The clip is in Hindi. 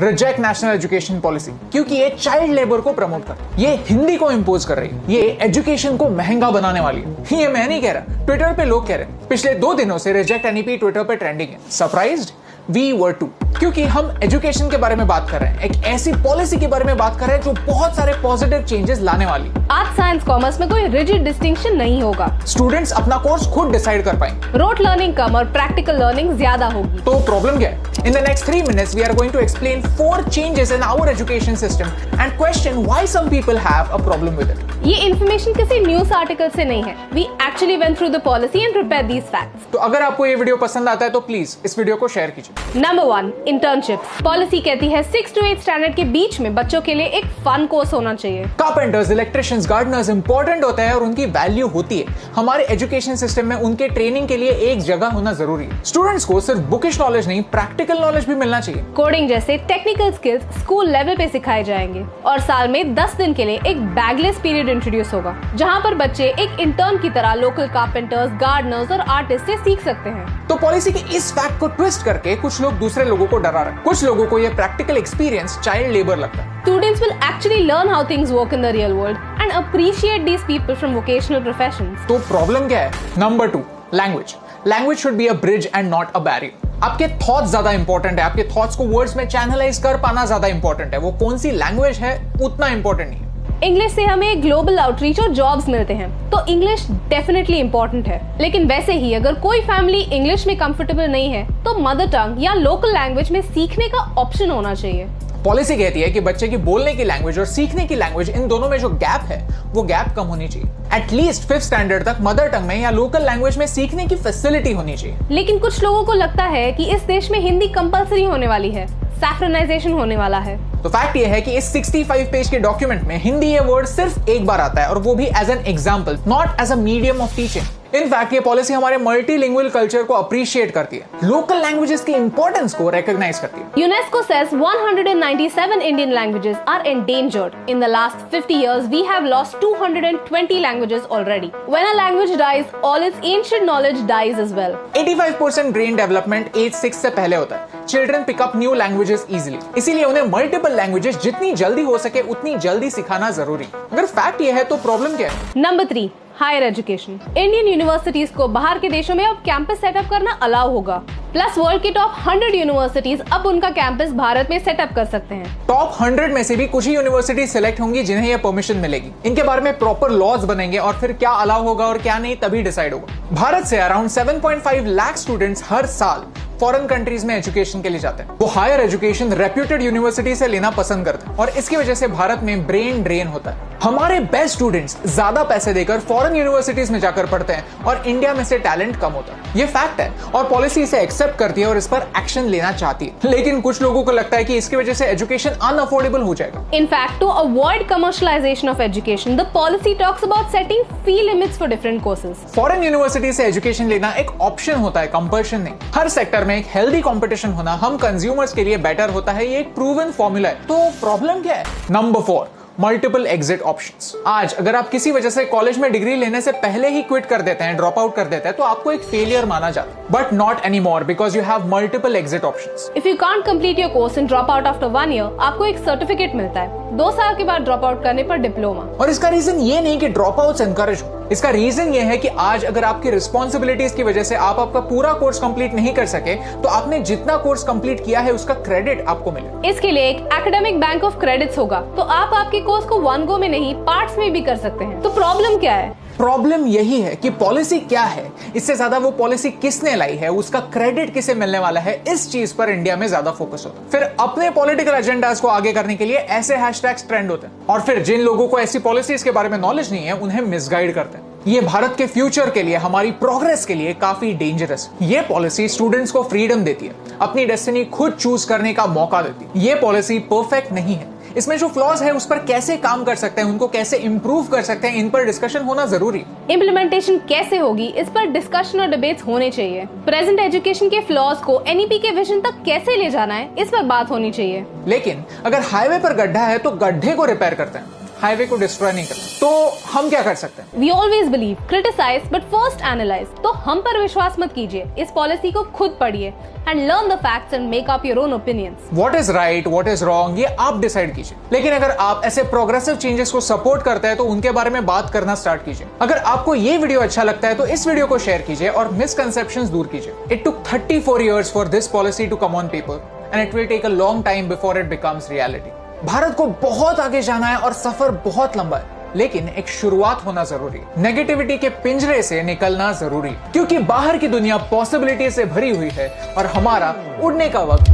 रिजेक्ट नेशनल एजुकेशन पॉलिसी, क्योंकि ये चाइल्ड लेबर को प्रमोट कर, ये हिंदी को इंपोज कर रही है, ये एजुकेशन को महंगा बनाने वाली है। ये मैं नहीं कह रहा, ट्विटर पे लोग कह रहे हैं। पिछले 2 दिनों से रिजेक्ट एनईपी ट्विटर पे ट्रेंडिंग है। सरप्राइज्ड? वी वर टू, क्योंकि हम एजुकेशन के बारे में बात कर रहे हैं, एक ऐसी पॉलिसी के बारे में बात कर रहे हैं जो बहुत सारे पॉजिटिव चेंजेस लाने वाली। आर्ट्स साइंस कॉमर्स में कोई रिजिड डिस्टिंक्शन नहीं होगा। स्टूडेंट्स अपना कोर्स खुद डिसाइड कर पाएंगे। रोट लर्निंग कम और प्रैक्टिकल लर्निंग ज्यादा होगी। तो प्रॉब्लम क्या है? In the next 3 minutes, we are going to explain 4 changes in our education system and question why some people have a problem with it. ये इन्फॉर्मेशन किसी न्यूज आर्टिकल से नहीं है। We actually went through the policy and prepared these facts. तो अगर आपको ये वीडियो पसंद आता है तो प्लीज इस वीडियो को शेयर कीजिए। Number 1, internships. पॉलिसी कहती है 6 to 8 स्टैंडर्ड के बीच में बच्चों के लिए एक फन कोर्स होना चाहिए। कारपेंटर्स, इलेक्ट्रिशियंस, गार्डनर्स इंपॉर्टेंट होते हैं और उनकी वैल्यू होती है। हमारे एजुकेशन सिस्टम में उनके ट्रेनिंग के लिए एक जगह होना जरूरी है। स्टूडेंट्स को सिर्फ बुकिश नॉलेज नहीं, प्रैक्टिकल नॉलेज भी मिलना चाहिए। कोडिंग जैसे टेक्निकल स्किल्स स्कूल लेवल पे सिखाए जाएंगे और साल में 10 दिन के लिए एक बैगलेस पीरियड इंट्रोड्यूस होगा, जहाँ पर बच्चे एक इंटर्न की तरह लोकल कारपेंटर्स, गार्डनर्स और आर्टिस्ट से सीख सकते हैं। तो पॉलिसी के इस फैक्ट को ट्विस्ट करके कुछ लोग दूसरे लोगों को डरा रहे हैं। कुछ लोगों को ये प्रैक्टिकल एक्सपीरियंस चाइल्ड लेबर लगता है। Students will actually learn how things work in the real world and appreciate these people from vocational professions. तो प्रॉब्लम क्या है? Number 2, language. Language should be a bridge and not a barrier. आपके थॉट्स ज्यादा इंपॉर्टेंट है, आपके थॉट्स को वर्ड्स में चैनलाइज कर पाना ज्यादा इंपॉर्टेंट है। वो कौन सी लैंग्वेज है उतना इंपॉर्टेंट नहीं है। इंग्लिश से हमें ग्लोबल आउटरीच और जॉब्स मिलते हैं, तो इंग्लिश डेफिनेटली इंपॉर्टेंट है। लेकिन वैसे ही अगर कोई फैमिली इंग्लिश में कंफर्टेबल नहीं है तो मदर टंग या लोकल लैंग्वेज में सीखने का ऑप्शन होना चाहिए। पॉलिसी कहती है कि बच्चे की बोलने की लैंग्वेज और सीखने की लैंग्वेज, इन दोनों में जो गैप है वो गैप कम होनी चाहिए। एटलीस्ट 5th स्टैंडर्ड तक मदर टंग में या लोकल लैंग्वेज में सीखने की फैसिलिटी होनी चाहिए। लेकिन कुछ लोगों को लगता है कि इस देश में हिंदी कंपलसरी होने वाली है, सैफ्रनाइजेशन होने वाला है। तो फैक्ट ये है कि इस 65 पेज के डॉक्यूमेंट में हिंदी ये वर्ड सिर्फ एक बार आता है, और वो भी as an example, not as a medium of teaching. In fact ये पॉलिसी हमारे मल्टीलिंगुअल कल्चर को अप्रिशिएट करती है, लोकल लैंग्वेजेस की इंपॉर्टेंस को रिकॉग्नाइज करती है। UNESCO says 197 Indian languages are endangered. In the last 50 years, we have lost 220 languages already. When a language dies, all its ancient knowledge dies as well. 85% brain development age 6 से पहले होता है। Children pick up new languages easily, इसीलिए उन्हें मल्टीपल लैंग्वेजेस जितनी जल्दी हो सके उतनी जल्दी सिखाना जरूरी। अगर फैक्ट ये है तो प्रॉब्लम क्या है? Number 3, higher education. Indian universities को बाहर के देशों में अब कैंपस सेटअप करना अलाउ होगा। प्लस वर्ल्ड के टॉप 100 यूनिवर्सिटीज अब उनका कैंपस भारत में सेटअप कर सकते हैं। टॉप 100 में से भी कुछ ही यूनिवर्सिटी सिलेक्ट होंगी जिन्हें यह परमिशन मिलेगी। इनके बारे में प्रॉपर लॉज बनेंगे और फिर क्या अलाउ होगा और क्या नहीं तभी डिसाइड होगा। भारत से अराउंड 7.5 लाख स्टूडेंट्स हर साल फॉरेन कंट्रीज में एजुकेशन के लिए जाते हैं। वो हायर एजुकेशन रेप्यूटेड यूनिवर्सिटी से लेना पसंद करते हैं और इसकी वजह से भारत में ब्रेन ड्रेन होता है। हमारे बेस्ट स्टूडेंट्स ज्यादा पैसे देकर फॉरेन यूनिवर्सिटीज में जाकर पढ़ते हैं और इंडिया में से टैलेंट कम होता है। ये फैक्ट है और पॉलिसी इसे एक्सेप्ट करती है और इस पर एक्शन लेना चाहती है। लेकिन कुछ लोगों को लगता है कि इसकी वजह से एजुकेशन अनअफोर्डेबल हो जाएगा। In fact, to avoid commercialization of education, the policy talks about setting fee limits for different courses. Foreign university से एजुकेशन लेना एक ऑप्शन होता है, कंपल्शन नहीं। हर सेक्टर में एक हेल्दी कंपटीशन होना हम कंज्यूमर्स के लिए बेटर होता है, ये एक प्रूवन फॉर्मूला है। तो प्रॉब्लम क्या है? Number 4, multiple exit options. आज अगर आप किसी वजह से कॉलेज में डिग्री लेने से पहले ही क्विट कर देते हैं, ड्रॉप आउट कर देते हैं, तो आपको एक फेलियर माना जाता है। But not any more, because you have multiple exit options. If you can't complete your course and drop out after 1 year, आपको एक सर्टिफिकेट मिलता है। 2 साल के बाद ड्रॉप आउट करने पर डिप्लोमा। और इसका रीजन ये नहीं कि ड्रॉप आउट्स एनकरेज हो, इसका रीजन ये है कि आज अगर आपकी रिस्पॉन्सिबिलिटीज की वजह से आप आपका पूरा कोर्स कंप्लीट नहीं कर सके, तो आपने जितना कोर्स कंप्लीट किया है उसका क्रेडिट आपको मिले। इसके लिए एक एकेडमिक बैंक ऑफ क्रेडिट्स होगा, तो आप आपके कोर्स को 1 गो में नहीं, पार्ट्स में भी कर सकते हैं। तो प्रॉब्लम क्या है? प्रॉब्लम यही है कि पॉलिसी क्या है, इससे ज्यादा वो पॉलिसी किसने लाई है, उसका क्रेडिट किसे मिलने वाला है, इस चीज पर इंडिया में ज्यादा फोकस होता है। फिर अपने पॉलिटिकल एजेंडास को आगे करने के लिए ऐसे हैशटैग्स ट्रेंड होते हैं और फिर जिन लोगों को ऐसी पॉलिसीज के बारे में नॉलेज नहीं है उन्हें मिसगाइड करते हैं। ये भारत के फ्यूचर के लिए, हमारी प्रोग्रेस के लिए काफी डेंजरस है। ये पॉलिसी स्टूडेंट्स को फ्रीडम देती है, अपनी डेस्टिनी खुद चूज करने का मौका देती है। ये पॉलिसी परफेक्ट नहीं है, इसमें जो फ्लॉज है उस पर कैसे काम कर सकते हैं, उनको कैसे इंप्रूव कर सकते हैं, इन पर डिस्कशन होना जरूरी है। इम्प्लीमेंटेशन कैसे होगी, इस पर डिस्कशन और डिबेट्स होने चाहिए। प्रेजेंट एजुकेशन के फ्लॉज को एनईपी के विजन तक कैसे ले जाना है, इस पर बात होनी चाहिए। लेकिन अगर हाईवे पर गड्ढा है तो गड्ढे को रिपेयर करते हैं, हाईवे को डिस्ट्रॉय नहीं करना। तो हम क्या कर सकते हैं? We always believe, criticize, but first analyze. तो हम पर विश्वास मत कीजिए, इस पॉलिसी को खुद पढ़िए and learn the facts and make up your own opinions. What is right, what is wrong, ये आप डिसाइड कीजिए। लेकिन अगर आप ऐसे प्रोग्रेसिव चेंजेस को सपोर्ट करते हैं तो उनके बारे में बात करना स्टार्ट कीजिए। अगर आपको ये वीडियो अच्छा लगता है तो इस वीडियो को शेयर कीजिए और मिसकंसेप्शंस दूर कीजिए। It took 34 years for this policy to come on paper and it will take a long time before it becomes reality. Bharat को बहुत आगे जाना है और सफर बहुत लंबा है, लेकिन एक शुरुआत होना जरूरी है। नेगेटिविटी के पिंजरे से निकलना जरूरी है, क्योंकि बाहर की दुनिया पॉसिबिलिटी से भरी हुई है और हमारा उड़ने का वक्त